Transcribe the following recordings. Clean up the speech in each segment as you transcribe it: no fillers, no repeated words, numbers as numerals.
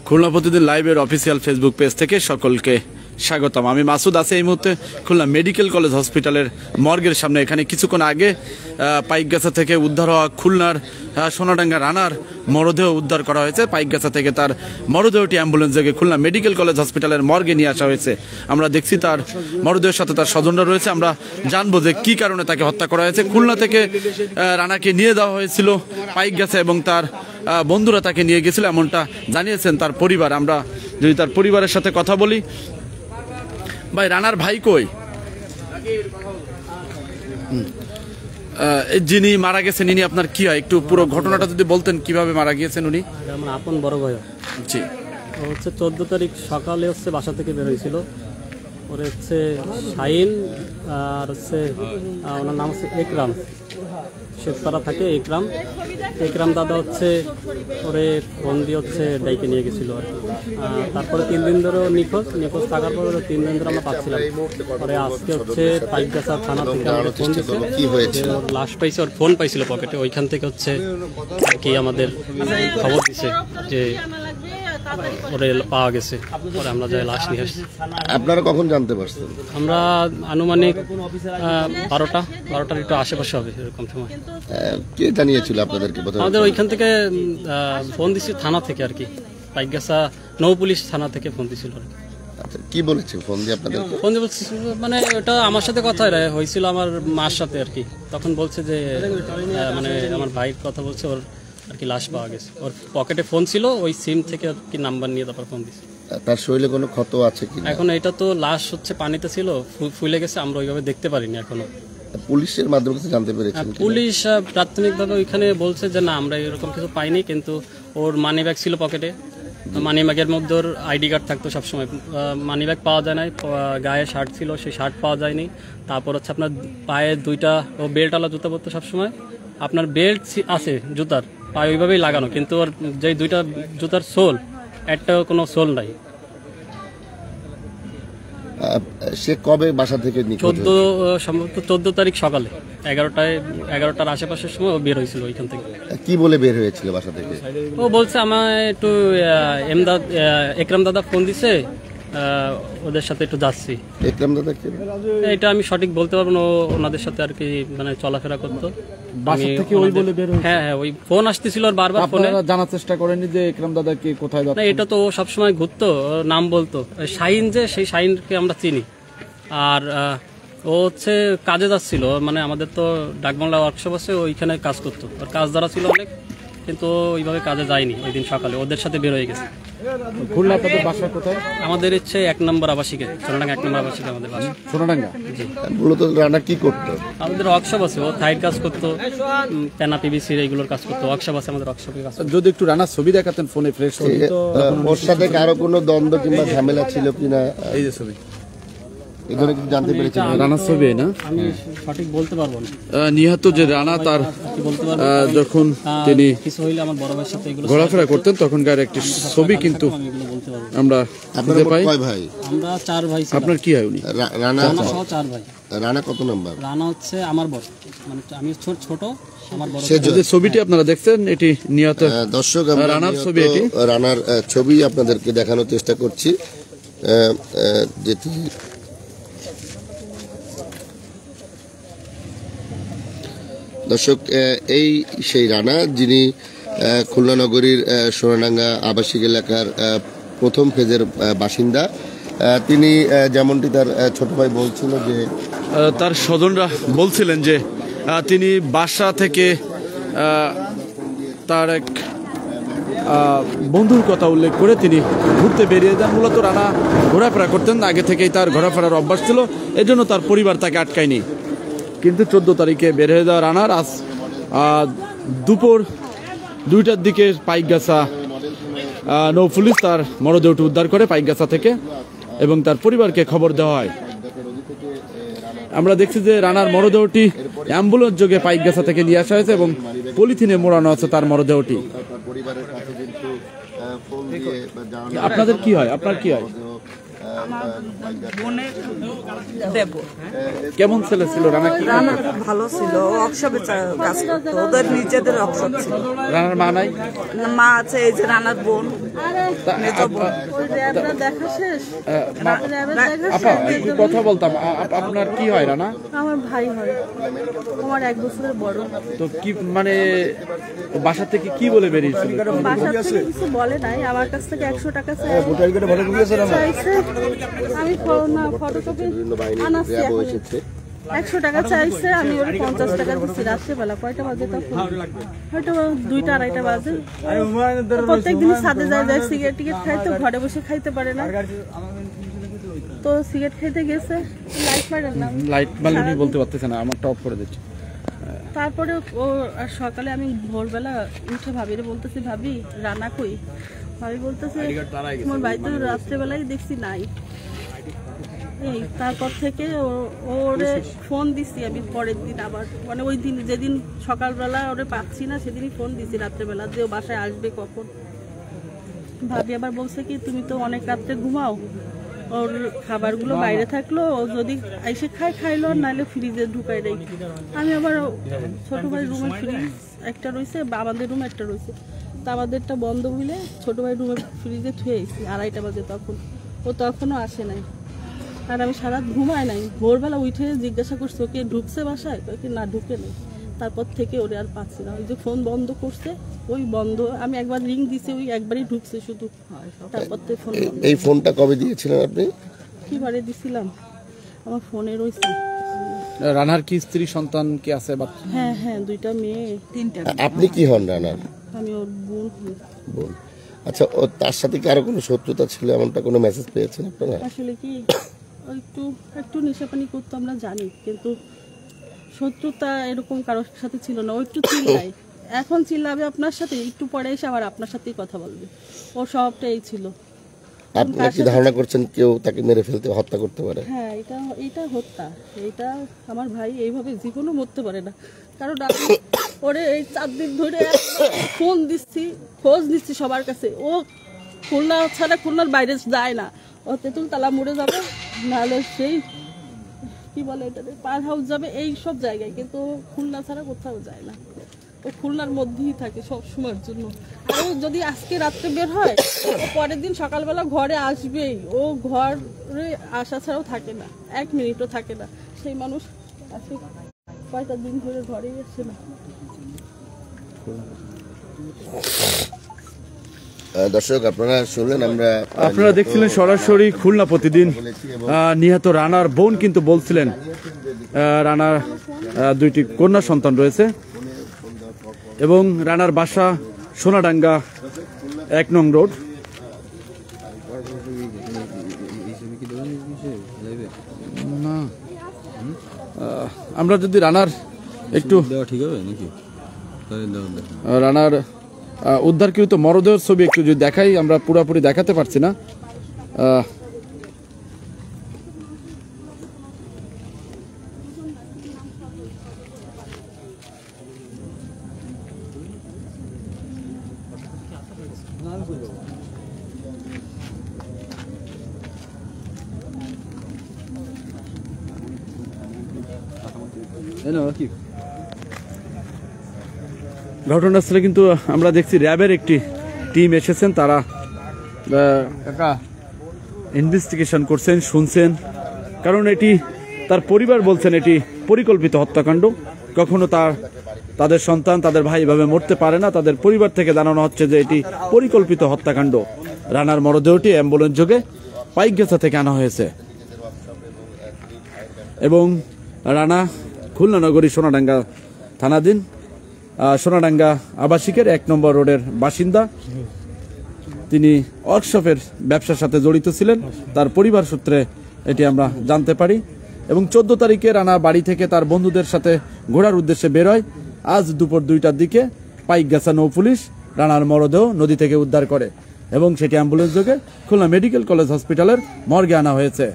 খুলনা প্রতিদিন লাইভের official Facebook page থেকে সকলকে স্বাগতম। আমি মাসুদ আছি এই মুহূর্তে খুলনা মেডিকেল কলেজ হসপিটালের মর্গের সামনে। এখানে কিছুক্ষণ আগে পাইকগাছা থেকে উদ্ধার হওয়া খুলনার সোনাডাঙ্গা রানার মরদেহ উদ্ধার করা হয়েছে। পাইকগাছা থেকে তার মরদেহটি অ্যাম্বুলেন্স যোগে খুলনা মেডিকেল কলেজ হসপিটালের মর্গে নিয়ে আসা হয়েছে। আমরা দেখছি তার মরদেহের সাথে তার স্বজনরা রয়েছে। আমরা জানবো যে কী কারণে তাকে হত্যা করা হয়েছে। খুলনা থেকে রানাকে নিয়ে দেওয়া হয়েছিল পাইকগাছা এবং তার বন্ধুরা তাকে নিয়ে গেছিল এমনটা জানিয়েছেন তার পরিবার। আমরা যদি তার পরিবারের সাথে কথা বলি, ভাই রানার ভাই কই? যিনি মারা গেছেন ইনি আপনার কি হয়? একটু পুরো ঘটনাটা যদি বলতেন, কিভাবে মারা গিয়েছেন উনি? আমার আপন বড় ভাই। জি, হচ্ছে 14 তারিখ সকালে হচ্ছে বাসা থেকে বের হয়েছিল। ওর হচ্ছে শাহিন আর হচ্ছে ওনার নাম হচ্ছে একরাম, শেখপাড়া থাকে একরাম দাদা হচ্ছে ওরে ফোন দিয়ে হচ্ছে ডাইকে নিয়ে গেছিলো আর কি। তারপরে 3 দিন ধরে নিখোঁজ থাকার পরে 3 দিন ধরে আমরা পাচ্ছিলাম। পরে আজকে হচ্ছে পাইকগাছা থানা থেকে আমাদের ফোন দিচ্ছে, ওর লাশ পাইছে, ওর ফোন পাইছিল পকেটে। ওইখান থেকে হচ্ছে আর কি আমাদের খবর দিছে যে ওরে পাওয়া গেছে। পরে আমরা যাই লাশ নিয়ে আসছি। আপনারা কখন জানতে পারছেন? আমরা আনুমানিক 12টার একটু আশেপাশে হবে এরকম সময়। কে জানিয়েছিল আপনাদেরকে? আমাদের ওইখান থেকে ফোন দিছি থানা থেকে আর কি, পাইকগাছা নৌ পুলিশ থানা থেকে ফোন দিছিল। আচ্ছা, কি বলেছে ফোন দিয়ে আপনাদের? ফোন দিয়ে বলছি মানে ওটা আমার সাথে কথা হয়েছিল আমার মার সাথে আর কি। তখন বলছে যে মানে আমার ভাইয়ের কথা বলছে, ওর আর কি লাশ পাওয়া গেছে। ওর পকেটে ফোন ছিল, ওই সিম থেকে আর কি নাম্বার নিয়ে তারপর ফোন দিছে। তার শরীরে কোনো ক্ষত আছে কি? এখন এটা তো লাশ হচ্ছে পানিতে ছিল, ফুলে গেছে, আমরা ওইভাবে দেখতে পারিনি এখনো। পুলিশের মাধ্যমে জানতে পেরেছেন? পুলিশ প্রাথমিকভাবে ওইখানে বলছে যে না আমরা এরকম কিছু পাইনি, কিন্তু ওর মানি ব্যাগ ছিল পকেটে, মানি ব্যাগের মধ্যে ওর আইডি কার্ড থাকতো সবসময়। মানি ব্যাগ পাওয়া যায় নাই, গায়ে শার্ট ছিল, সেই শার্ট পাওয়া যায়নি। তারপর হচ্ছে আপনার পায়ে 2টা ও বেল্টওয়ালা জুতা পরতো সবসময়। আপনার বেল্ট আছে জুতার পায়ে ওইভাবেই লাগানো, কিন্তু ওর যে 2টা জুতার সোল, একটাও কোনো সোল নাই। সে কবে বাসা থেকে? 14 তারিখ সকালে 11টার আশেপাশের সময় ও বের হয়েছিল ওইখান থেকে। কি বলে বের হয়েছিল বাসা থেকে? ও বলছে আমায় একটু একরাম দাদা ফোন দিছে, ওদের সাথে একটু যাচ্ছি। একরাম দাদা কে? এটা আমি সঠিক বলতে পারবো না। ওনাদের সাথে আর কি মানে চলাফেরা করতো। হ্যাঁ, ওই ফোন আসতেছিল আর বারবার ফোনে। জানার চেষ্টা করেনি যে একরাম দাদা কি কোথায় যাচ্ছে? না, এটা তো ও সবসময় ঘুরতো, নাম বলতো শাহিন, যে সেই শাহিনকে আমরা চিনি। আর ও হচ্ছে কাজে যাচ্ছিল, মানে আমাদের তো ডাকবাংলা ওয়ার্কশপ আছে, ওইখানে কাজ করতো। আর কাজ দ্বারা ছিল অনেক, কিন্তু ওইভাবে কাজে যায়নি। ওই দিন সকালে ওদের সাথে বের হয়ে গেছে। খুলনা আপনাদের বাসা কোথায়? আমাদের হচ্ছে 1 নম্বর আবাসিকে, সোনাডাঙ্গা 1 নম্বর আবাসিকে আমাদের বাসা। সোনাডাঙ্গা? জি। মূলত রানা কি করতো? আমাদের ওয়ার্কশপ আছে, ও থাইড কাজ করতো, পেনা পিভিসির এইগুলোর কাজ করতো। ওয়ার্কশপ আছে আমাদের, ওয়ার্কশপে কাজ করতো। যদি একটু রানার ছবি দেখাতেন ফোনে, ফ্রেশ ছবি। ওর সাথে কারো কোনো দ্বন্দ্ব কিংবা ঝামেলা ছিল কিনা? এই যে ছবি, এগুলো কি জানতে পেরেছেন? রানার ছবি না? আমি সঠিক বলতে পারবো না। নিহত যে রানা, তার যখন তিনি কিছু হইলে আমার বড় ভাইয়ের সাথে এগুলো ঘোরাফেরা করতেন তখনকার একটি ছবি কিন্তু আমরা খুঁজে পাই। আমরা 4 ভাই। আপনার কি হয়? উনি রানা সহ 4 ভাই। রানা কত নাম্বার? রানা হচ্ছে আমার বড়, মানে আমি ছোট, আমার বড়। যে ছবিটি আপনারা দেখছেন এটি নিহত দর্শক, রানার ছবি। এটি রানার ছবি আপনাদেরকে দেখানোর চেষ্টা করছি। যেটি দর্শক, এই সেই রানা যিনি খুলনা নগরীর সোনাডাঙ্গা আবাসিক এলাকার প্রথম ফেজের বাসিন্দা। তিনি যেমনটি তার ছোট ভাই বলছিল যে তার স্বজনরা বলছিলেন যে তিনি বাসা থেকে তার এক বন্ধুর কথা উল্লেখ করে তিনি ঘুরতে বেরিয়ে যান। মূলত রানা ঘোরাফেরা করতেন, আগে থেকেই তার ঘোরাফেরার অভ্যাস ছিল, এজন্য তার পরিবার তাকে আটকায়নি। কিন্তু 14 তারিখে বের হয়ে যাওয়া রানার আজ দুপুর 2টার দিকে পাইকগাছা নৌ পুলিশ তার মরদেহটি উদ্ধার করে পাইকগাছা থেকে এবং তার পরিবারকে খবর দেওয়া হয়। আমরা দেখছি যে রানার মরদেহটি অ্যাম্বুলেন্স যোগে পাইকগাছা থেকে নিয়ে আসা হয়েছে এবং পলিথিনে মোড়ানো আছে তার মরদেহটি। আপনাদের কি হয়? আপনার কি হয়? আমার বোনের দেবো। কেমন ছেলে ছিল রানা? কি রানা খুব ভালো ছিল, ওয়ার্কশপে কাজ করতো, ওদের নিজেদের ওয়ার্কশপ ছিল। রানার মা নাই? মা আছে, এই যে রানার বোন, তা- মেজো বোন। দেখা শেষ আপা একটু কথা বলতাম, আপনার কি হয় রানা? আমার ভাই হয়, আমার 1 বছরের বড়। তো কি মানে বাসা থেকে কি বলে বেরিয়েছিল? বাসা থেকে কিছু বলে নাই, আমার কাছ থেকে 100 টাকা চাইছে। আমি ফটোকপি আনাচ্ছি, 100 টাকা চাইছে, আমি ওর 50 টাকা দিচ্ছি। রাত্রেবেলা কয়টা বাজে তখন? হয়তো 2টা 2:30 বাজে। প্রত্যেকদিন সাথে যায় সিগারেট টিকেট খাইতো, ঘরে বসে খাইতে পারে না, তো সিগারেট খাইতে গেছে। লাইট মারেন না, লাইট মালিনী বলতে পারতেছে না, আমারটা অফ করে দিচ্ছি। তারপরে ও আর সকালে আমি ভোরবেলা উঠে ভাবিরে বলতেছি, ভাবি রানা কই? ভাবি বলতেছে তোমার ভাই তো রাত্রেবেলায় দেখছি নাই। এই তারপর থেকে ওরে ফোন দিছি আমি পরের দিন, আবার মানে ওই দিন যেদিন সকালবেলা ওরে পাচ্ছি না সেদিনই ফোন দিছি রাত্রেবেলা, যে ও বাসায় আসবে কখন। ভাবি আবার বলছে কি তুমি তো অনেক রাত্রে ঘুমাও, ওর খাবারগুলো বাইরে থাকলো, ও যদি এসে খাইলো, আর নাহলে ফ্রিজে ঢুকাই দেয়। আমি আবার ছোট ভাই রুমে ফ্রিজ একটা রয়েছে, আমাদের রুমে একটা রয়েছে, তা আমাদেরটা বন্ধ হইলে ছোট ভাই রুমে ফ্রিজে থুয়ে এসেছি 2:30 বাজে তখন। ও তখনও আসে নাই, আর আমি সারা ঘুমাই নাই। ভোরবেলা উঠে জিজ্ঞাসা করছি ওকে ঢুকছে বাসায়, কি না ঢুকে নেই। তারপর থেকে ওরে আর পাচ্ছি না, ওই যে ফোন বন্ধ করছে, ওই বন্ধ, আমি একবার রিং দিছি, ওই একবারই ঢুকছে শুধু, তারপর থেকে ফোন বন্ধ। এই ফোনটা কবে দিয়েছিলেন আপনি? কি বারে দিছিলাম, আমার ফোনে রয়েছে। রানার কি স্ত্রী সন্তান কি আছে? হ্যাঁ হ্যাঁ, 2টা মেয়ে 3টা। আপনি কি হন রানার? আমি ওর বোন হই। বোন। আচ্ছা, ও তার সাথে কি আরো কোনো শত্রুতা ছিল, এমনটা কোনো মেসেজ পেয়েছেন আপনারা? আসলে কি একটু নেশাপানি করতো আমরা জানি, কিন্তু শত্রুতা এরকম কারোর সাথে ছিল না। ও একটু চিল্লাই, এখন চিল্লাবে আপনার সাথে, একটু পরে এসে আবার আপনার সাথেই কথা বলবে, ওর স্বভাবটা এই ছিল। আপনারা কি ধারণা করছেন কেউ তাকে মেরে ফেলতে, হত্যা করতে পারে? হ্যাঁ, এটা হত্যা। এটা আমার ভাই এইভাবে জীবনও মরতে পারে না, কারণ ওরে এই 4 দিন ধরে ফোন দিচ্ছি, খোঁজ দিচ্ছি সবার কাছে। ও খুলনা ছাড়া খুলনার বাইরে যায় না, ও তেঁতুল তালা মোড়ে যাবে, নাহলে সেই কি বলে এটা পার হাউস যাবে, এই সব জায়গায়, কিন্তু খুলনা ছাড়া কোথাও যায় না। ও খুলনার মধ্যেই থাকে সব সময়ের জন্য। আর ও যদি আজকে রাত্রে বের হয়, ও পরের দিন সকালবেলা ঘরে আসবেই। ও ঘরে আসা ছাড়াও থাকে না, 1 মিনিটও থাকে না। সেই মানুষ আজকে কয়টা দিন ধরে ঘরেই আসে না। দর্শক, আপনারা শুনলেন, আপনারা দেখছিলেন সরাসরি খুলনা প্রতিদিন। নিহত রানার বোন কিন্তু বলছিলেন রানার 2টি কন্যা সন্তান রয়েছে, এবং রানার বাসা সোনাডাঙ্গা 1 নং রোড। না, আমরা যদি রানার একটু ঠিক হবে নাকি রানার উদ্ধারকৃত মরদেহের ছবি একটু যদি দেখাই, আমরা পুরোপুরি দেখাতে পারছি না। ঘটনাস্থলে কিন্তু আমরা দেখছি র্যাবের একটি টিম এসেছেন, তারা ইনভেস্টিগেশন করছেন, শুনছেন, কারণ এটি তার পরিবার বলছেন এটি পরিকল্পিত হত্যাকাণ্ড। কখনো তাদের সন্তান, তাদের ভাই এভাবে মরতে পারে না। তাদের পরিবার থেকে জানানো হচ্ছে যে এটি পরিকল্পিত হত্যাকাণ্ড। রানার মরদেহটি অ্যাম্বুলেন্স যোগে পাইকগাছা থেকে আনা হয়েছে, এবং রানা খুলনা নগরী সোনাডাঙ্গা থানাধীন সোনাডাঙ্গা আবাসিকের 1 নম্বর রোডের বাসিন্দা। তিনি ওয়ার্কশপের ব্যবসার সাথে জড়িত ছিলেন, তার পরিবার সূত্রে এটি আমরা জানতে পারি। এবং 14 তারিখে রানা বাড়ি থেকে তার বন্ধুদের সাথে ঘোরার উদ্দেশ্যে বেরোয়। আজ দুপুর 2টার দিকে পাইকগাছা নৌ পুলিশ রানার মরদেহ নদী থেকে উদ্ধার করে, এবং সেটি অ্যাম্বুলেন্স যোগে খুলনা মেডিকেল কলেজ হসপিটালের মর্গে আনা হয়েছে।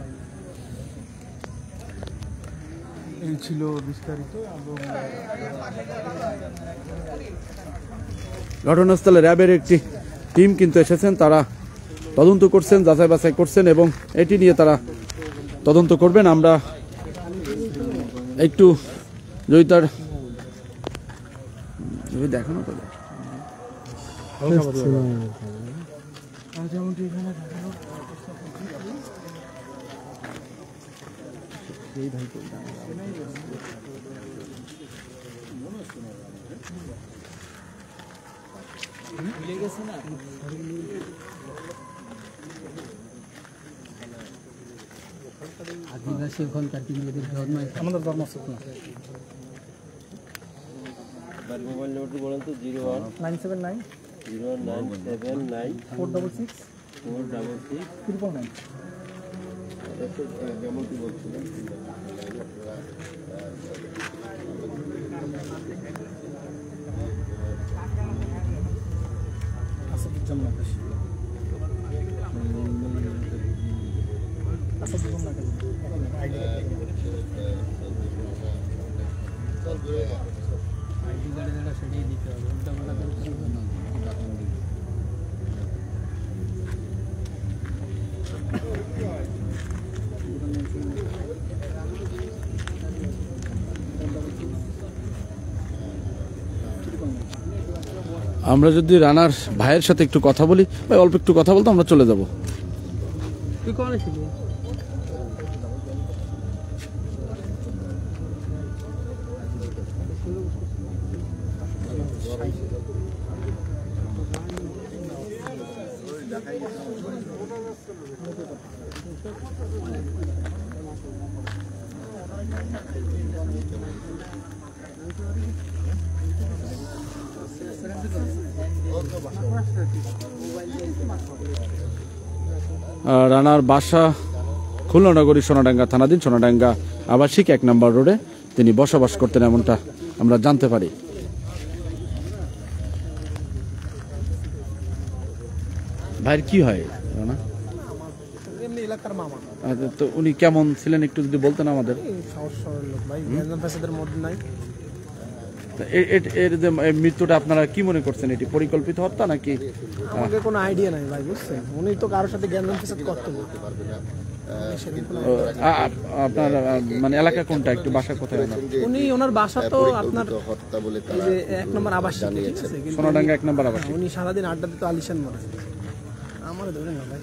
এই ছিল বিস্তারিত। ঘটনাস্থলে র্যাবের একটি টিম কিন্তু এসেছেন, তারা তদন্ত করছেন, যাচাই বাছাই করছেন এবং এটি নিয়ে তারা তদন্ত করবেন। আমরা একটু জয়িতার দেখানো তো আদিবাসী ওখানকার আমাদের ধর্ম মোবাইল নম্বরটি বলেন তো 01979 466 999। যেমনটি বলছিলেন আমরা যদি রানার ভাইয়ের সাথে একটু কথা বলি, ভাই অল্প একটু কথা বলতে আমরা চলে যাব। রানার বাসা খুলনা নগরী সোনাডাঙ্গা থানাধীন সোনাডাঙ্গা আবাসিক 1 নম্বর রোডে তিনি বসবাস করতেন, এমনটা আমরা জানতে পারি। ভাইয়ের কি হয় রানা? এলাকার মামা। তো উনি কেমন ছিলেন একটু যদি বলতেন আমাদের। এর যে মৃত্যুটা আপনারা কি মনে করছেন, এটি পরিকল্পিত হত্যা নাকি? আমাদের কোনো আইডিয়া নাই ভাই, বুঝছেন? উনি তো কারোর সাথে জ্ঞান ফেসাদ করতে বলতে পারবে না। আপনার মানে এলাকা কোনটা, একটু বাসা কোথায়? উনি ওনার বাসা তো আপনার হত্যা বলে যে 1 নম্বর আবাসিক, ঠিক আছে, সোনাডাঙ্গা 1 নম্বর আবাসিক। উনি সারাদিন আড্ডা দিত আলিশান মনে। আমার ধরে না ভাই।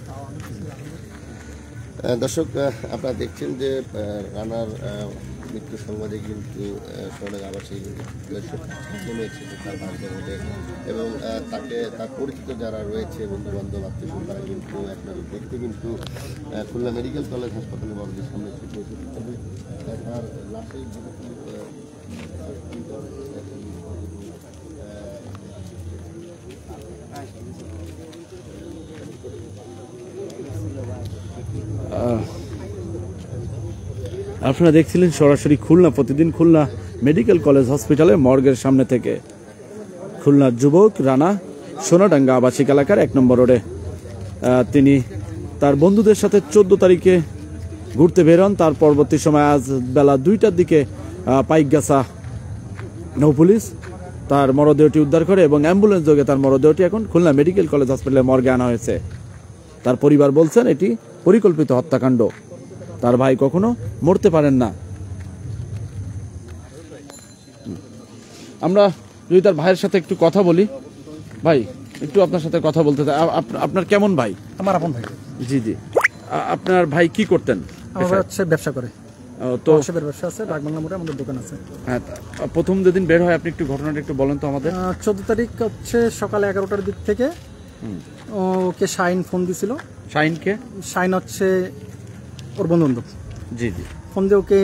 দর্শক, আপনারা দেখছেন যে রানার মৃত্যু সংবাদে কিন্তু সোনাডাঙ্গা আবাসিক নেমেছে তার বাড়িতে এবং তাকে তার পরিচিত যারা রয়েছে বন্ধু বান্ধব আত্মীয় তারা কিন্তু একটা দেখতে কিন্তু খুলনা মেডিকেল কলেজ হাসপাতালে বড়দের সামনে ছুটে এসেছে। তবে তার লাশে আপনারা দেখছিলেন সরাসরি খুলনা প্রতিদিন খুলনা মেডিকেল কলেজ হসপিটালে মর্গের সামনে থেকে। খুলনার যুবক রানা সোনাডাঙ্গা আবাসিক এলাকার 1 নম্বর রোডে তিনি তার বন্ধুদের সাথে 14 তারিখে ঘুরতে বেরোন। তার পরবর্তী সময় আজ বেলা 2টার দিকে পাইকগাছা নৌপুলিশ তার মরদেহটি উদ্ধার করে এবং অ্যাম্বুলেন্স যোগে তার মরদেহটি এখন খুলনা মেডিকেল কলেজ হসপিটালে মর্গে আনা হয়েছে। তার পরিবার বলছেন এটি পরিকল্পিত হত্যাকাণ্ড, তার ভাই কখনো মরতে পারেন না। আমরা যদি তার ভাইয়ের সাথে একটু কথা বলি, ভাই একটু আপনার সাথে কথা বলতে চাই। আপনার কেমন ভাই? আমার আপন ভাই। জি জি। আপনার ভাই কি করতেন? আমার ভাই হচ্ছে ব্যবসা করে। তো ওষুধের ব্যবসা আছে, ডাকবাংলা মোড়ে আমাদের দোকান আছে। হ্যাঁ, প্রথম যেদিন বের হয় আপনি একটু ঘটনাটা একটু বলেন তো আমাদের। 14 তারিখ হচ্ছে সকালে 11টার দিক থেকে ওকে শাইন ফোন দিছিল। শাইনকে? শাইন হচ্ছে ওর বন্ধু বান্ধব। জি জি। ফোন দিয়ে ওকে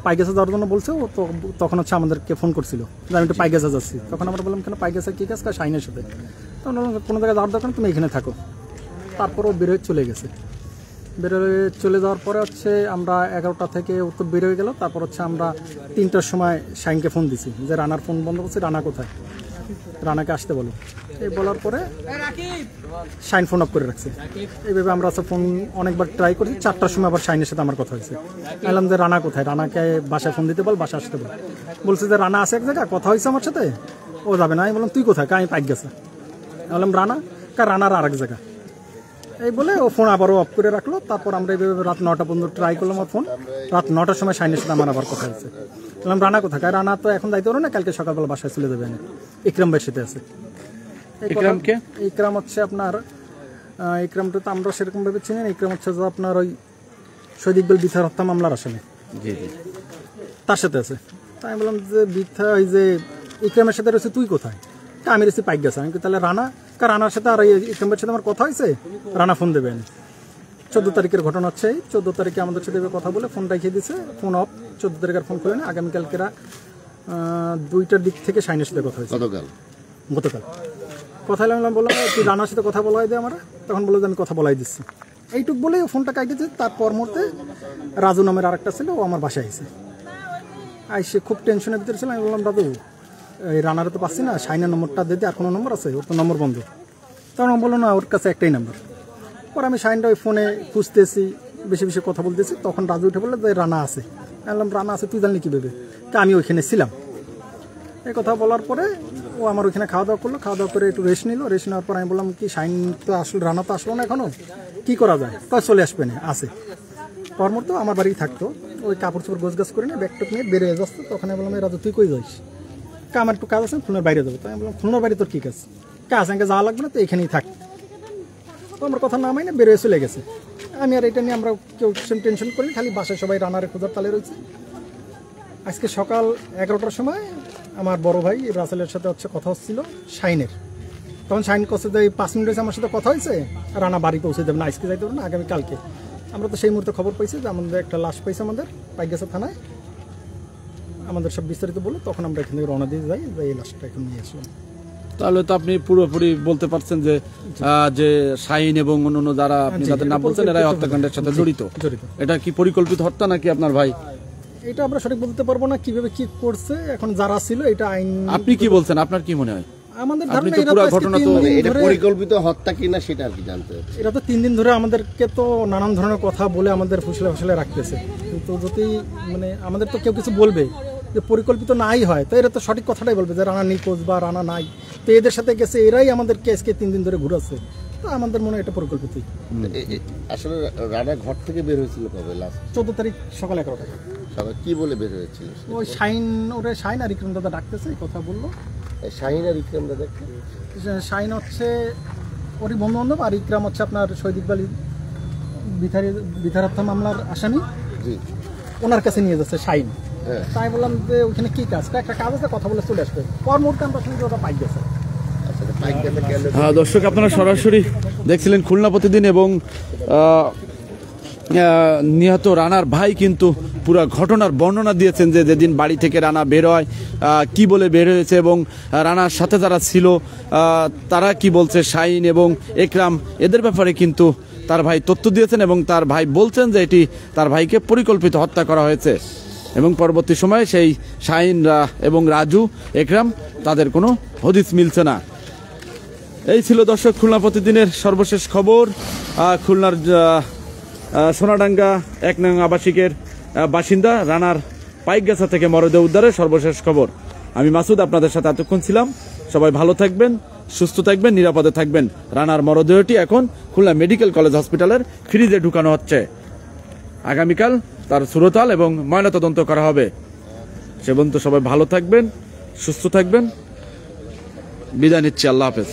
পাইগাছা যাওয়ার জন্য বলছে। ও তো তখন হচ্ছে আমাদেরকে ফোন করছিল যে আমি একটু পাইগাছা যাচ্ছি। তখন আমরা বললাম কেন পাইগাছা কি কাজ? শাইনের সাথে। তখন কোনো জায়গায় যাওয়ার দরকার, তুমি এখানে থাকো। তারপর ও বেরোয় চলে গেছে। বেরোয় চলে যাওয়ার পরে হচ্ছে আমরা 11টা থেকে ও তো বেরোয় গেল। তারপর হচ্ছে আমরা 3টার সময় শাইনকে ফোন দিছি যে রানার ফোন বন্ধ করছে, রানা কোথায়, রানাকে আসতে বলো। এই বলার পরে শাইন ফোন অফ করে রাখছে। এইভাবে আমরা ফোন অনেকবার ট্রাই করছি। 4টার সময় আবার শাইনের সাথে আমার কথা হয়েছে। বললাম যে রানা কোথায়, রানাকে বাসায় ফোন দিতে বল, বাসায় আসতে বল। বলছে যে রানা আছে এক জায়গায়, কথা হয়েছে আমার সাথে, ও যাবে না। আমি বললাম তুই কোথায়? আমি পাইক গেছে। বললাম রানা, রানার আর এক জায়গা। এই বলে ও ফোন আবারও অফ করে রাখলো। তারপর আমরা এইভাবে রাত 9টা পর্যন্ত ট্রাই করলাম ওর ফোন। রাত 9টার সময় শাইনের সাথে আমার আবার কথা হয়েছে। বললাম রানা কোথায়? রানা তো এখন যাইতে পারো না, কালকে সকালবেলা বাসায় চলে যাবে না, ইকরাম ভাইয়ের সাথে আছে। ইকরামকে? ইকরাম হচ্ছে আপনার ইকরামটা তো আমরা সেরকম ভাবে চিনি না। ইকরাম হচ্ছে যে আপনার ওই শহীদ ইকবাল বিথার হত্যা মামলার আসামি, জি জি, তার সাথে আছে। তাই আমি বললাম যে বিথা ওই যে ইকরামের সাথে রয়েছে, তুই কোথায়? আমি রয়েছি পাইক গেছে। আমি তাহলে রানা, কার রানার সাথে আর ইকরামের সাথে আমার কথা হয়েছে, রানা ফোন দেবেন। 14 তারিখের ঘটনা হচ্ছে। 14 তারিখে আমাদের সাথে কথা বলে ফোন রেখে দিয়েছে, ফোন অফ। 14 তারিখের ফোন খুলে না, আগামীকালকেরা 2টার দিক থেকে শাইনের সাথে কথা হয়েছে। গতকাল কথা বললাম, বললাম তুই রানার সাথে কথা বলাই দে আমার। তখন বললো যে আমি কথা বলাই দিচ্ছি। এইটুক বলেই ফোনটা কাটিয়েছে। তারপর মুহূর্তে রাজু নামের আরেকটা ছিল, ও আমার বাসায় আইসে। আইসে খুব টেনশনের ভিতরে ছিল। আমি বললাম দাদু এই রানারে তো পাচ্ছি না, শাইনের নম্বরটা দিতে আর কোনো নম্বর আছে? ওর তো নম্বর বন্ধ। তখন বললো না, ওর কাছে একটাই নাম্বার। পরে আমি শাইনটা ওই ফোনে খুঁজতেছি, বেশি বেশি কথা বলতেছি। তখন রাজু উঠে বললো যে রানা আছে। আমি বললাম রানা আছে তুই জানলি কীভাবে? আমি ওইখানে ছিলাম। এই কথা বলার পরে ও আমার ওইখানে খাওয়া দাওয়া করলো। খাওয়া দাওয়া করে একটু রেস্ট নিল। রেস্ট নেওয়ার পর আমি বললাম কি শাইন তো আসলো, রানা তো আসলো না এখনও, কী করা যায়? তাই চলে আসবে না, আসে কর্মর তো আমার বাড়ি থাকতো। ওই কাপড় চোপড় গোছ গাছ করে নিয়ে ব্যাগ টুক নিয়ে বেরিয়ে যাচ্ছে। তখন আমি বললাম রাজু তুই কই যাইস? আমার একটু কাজ আছে, খুলনার বাইরে যাবো। তাই আমি বললাম খুলনার বাইরে তোর কী কাজ? কাজ আমাকে যাওয়া লাগবে না, তো এখানেই থাক। তো আমার কথা না মাইনে বেরোয় চলে গেছে। আমি আর এটা নিয়ে আমরা কেউ টেনশন করি, খালি বাসায় সবাই রানারে খোঁজার তালে রয়েছে। আজকে সকাল 11টার সময় আমার বড় ভাই রাসেলের সাথে হচ্ছে কথা হচ্ছিল শাইনের। তখন শাইন করছে যে 5 মিনিট হয়েছে আমার সাথে কথা হয়েছে, রানা বাড়ি পৌঁছে দেবে না, আজকে যাইতে পারবো না, আগামীকালকে। আমরা তো সেই মুহূর্তে খবর পাইছি যে আমাদের একটা লাশ পাইছে আমাদের পাইকগাছা থানায়। আমাদের সব বিস্তারিত বলে তখন আমরা এখান থেকে রওনা দিয়ে যাই, যে এই লাশটা এখন নিয়ে আসলাম। তাহলে তো আপনি পুরোপুরি বলতে পারছেন যে যে শাহিন এবং অন্যান্য যারা আপনি যাদের নাম বলছেন এরাই হত্যাকাণ্ডের সাথে জড়িত। এটা কি পরিকল্পিত হত্যা নাকি আপনার ভাই? এটা আমরা সঠিক বলতে পারবো না কিভাবে কি করছে। এখন যারা ছিল এটা আইন। আপনি কি বলছেন, আপনার কি মনে হয়? আমাদের আপনি ধারণা তো এরা পুরো তো ঘটনা তো এটা পরিকল্পিত হত্যা কিনা সেটা আর কি জানতে হচ্ছে। এরা তো 3 দিন ধরে আমাদেরকে তো নানান ধরনের কথা বলে আমাদের ফুসলে ফুসলে রাখতেছে। কিন্তু যদি মানে আমাদের তো কেউ কিছু বলবে যে পরিকল্পিত নাই হয়, তো এরা তো সঠিক কথাটাই বলবে যে রানা নিখোঁজ বা রানা নাই। তো এদের সাথে গেছে, এরাই আমাদের কেসকে 3 দিন ধরে ঘুরাচ্ছে। তো আমাদের মনে হয় এটা পরিকল্পিতই। আসলে রানা ঘর থেকে বের হয়েছিল কবে? লাস্ট 14 তারিখ সকাল 11টায়। সবাই কি বলে বের হয়েছিল? ওই শাইন, ওরে শাইন আর ইকরাম দাদা ডাকতেছে, এই কথা বললো। শাহিন আর ইকরাম দাদা? শাইন হচ্ছে ওরই বন্ধু বান্ধব, আর ইকরাম হচ্ছে আপনার শহীদ ইকবাল বিথার হত্যা মামলার আসামি। জি, ওনার কাছে নিয়ে যাচ্ছে শাইন। তাই বললাম যে ওইখানে কি কাজ? একটা কাজ আছে, কথা বলে চলে আসবে। পর মুহূর্তে আমরা শুনছি ওটা পাইক গেছে। হ্যাঁ দর্শক, আপনারা সরাসরি দেখছিলেন খুলনা প্রতিদিন এবং নিহত রানার ভাই কিন্তু পুরো ঘটনার বর্ণনা দিয়েছেন যে যেদিন বাড়ি থেকে রানা বের হয়, কি বলে বের হয়েছে এবং রানার সাথে যারা ছিল তারা কি বলছে, শাহিন এবং একরাম এদের ব্যাপারে কিন্তু তার ভাই তথ্য দিয়েছেন এবং তার ভাই বলছেন যে এটি তার ভাইকে পরিকল্পিত হত্যা করা হয়েছে এবং পরবর্তী সময়ে সেই শাহিন এবং রাজু একরাম তাদের কোনো হদিস মিলছে না। এই ছিল দর্শক খুলনা প্রতিদিনের সর্বশেষ খবর। খুলনার সোনাডাঙ্গা 1 নং আবাসিকের বাসিন্দা রানার পাইকগাছা থেকে মরদেহ উদ্ধারের সর্বশেষ খবর। আমি মাসুদ আপনাদের সাথে এতক্ষণ ছিলাম। সবাই ভালো থাকবেন, সুস্থ থাকবেন, নিরাপদে থাকবেন। রানার মরদেহটি এখন খুলনা মেডিকেল কলেজ হসপিটালের ফ্রিজে ঢুকানো হচ্ছে। আগামীকাল তার সুরতাল এবং ময়নাতদন্ত করা হবে। সে পর্যন্ত সবাই ভালো থাকবেন, সুস্থ থাকবেন। বিদায় নিচ্ছি, আল্লাহ হাফেজ।